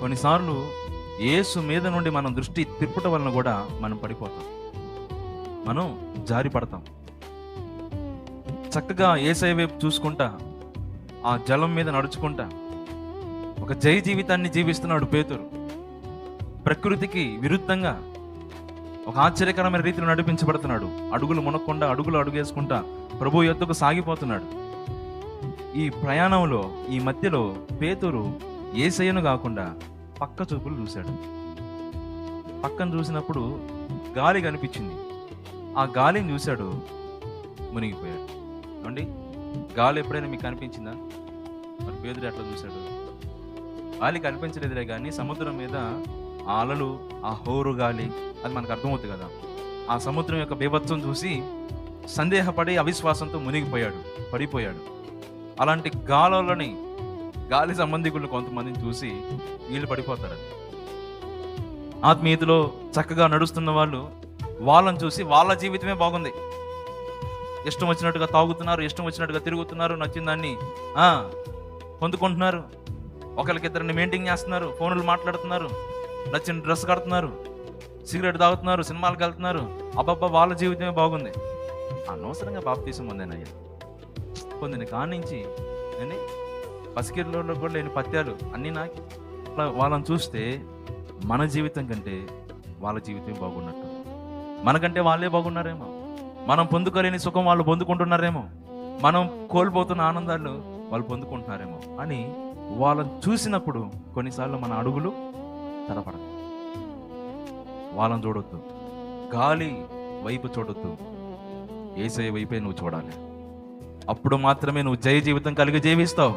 కొన్నిసార్లు యేసు మీద నుండి మనం దృష్టి తిప్పటం వలన కూడా మనం పడిపోతాం, మనం జారి పడతాం. చక్కగా యేసయ్య వైపు చూసుకుంటా, ఆ జలం మీద నడుచుకుంటా ఒక జై జీవితాన్ని జీవిస్తున్నాడు పేతురు. ప్రకృతికి విరుద్ధంగా ఒక ఆశ్చర్యకరమైన రీతిలో నడిపించబడుతున్నాడు. అడుగులు మునక్కుండా అడుగులు అడుగేసుకుంటా ప్రభు యొద్దకు సాగిపోతున్నాడు. ఈ ప్రయాణంలో ఈ మధ్యలో పేతురు యేసయ్యను కాకుండా పక్క చూపులు చూశాడు. పక్కన చూసినప్పుడు గాలి కనిపించింది. ఆ గాలిని చూశాడు, మునిగిపోయాడు. ఏమండి, గాలి ఎప్పుడైనా మీకు కనిపించిందా? మరి పేతురు ఎట్లా చూశాడు? గాలి కనిపించలేదులే కానీ సముద్రం మీద ఆ అలలు, ఆ హోరు గాలి, అది మనకు అర్థమవుతుంది కదా. ఆ సముద్రం యొక్క బీభత్సం చూసి సందేహపడి అవిశ్వాసంతో మునిగిపోయాడు, పడిపోయాడు. అలాంటి గాలి సంబంధికులు కొంతమందిని చూసి వీళ్ళు పడిపోతారు. ఆత్మీయతలో చక్కగా నడుస్తున్న వాళ్ళని చూసి వాళ్ళ జీవితమే బాగుంది, ఇష్టం వచ్చినట్టుగా తాగుతున్నారు, ఇష్టం వచ్చినట్టుగా తిరుగుతున్నారు, నచ్చిన దాన్ని పొందుకుంటున్నారు, ఒకరికిద్దరిని మెయింటైన్ చేస్తున్నారు, ఫోన్లు మాట్లాడుతున్నారు, నచ్చిన డ్రెస్ కడుతున్నారు, సిగరెట్ తాగుతున్నారు, సినిమాలకు వెళ్తున్నారు. అబ్బబ్బా, వాళ్ళ జీవితమే బాగుంది. అనవసరంగా బాప్తీసం పొందానయ్యా, పొందిన కానించి అని పసికిర్లలో కూడా లేని పత్యాలు అన్నీ నాకు. వాళ్ళని చూస్తే మన జీవితం కంటే వాళ్ళ జీవితం బాగున్నట్టు, మనకంటే వాళ్ళే బాగున్నారేమో, మనం పొందుకోలేని సుఖం వాళ్ళు పొందుకుంటున్నారేమో, మనం కోల్పోతున్న ఆనందాలు వాళ్ళు పొందుకుంటున్నారేమో అని వాళ్ళని చూసినప్పుడు కొన్నిసార్లు మన అడుగులు తడపడదు. వాళ్ళని చూడొద్దు, గాలి వైపు చూడొద్దు, యేసయ్య వైపే నువ్వు చూడాలి. అప్పుడు మాత్రమే నువ్వు జయ జీవితం కలిగి జీవిస్తావు.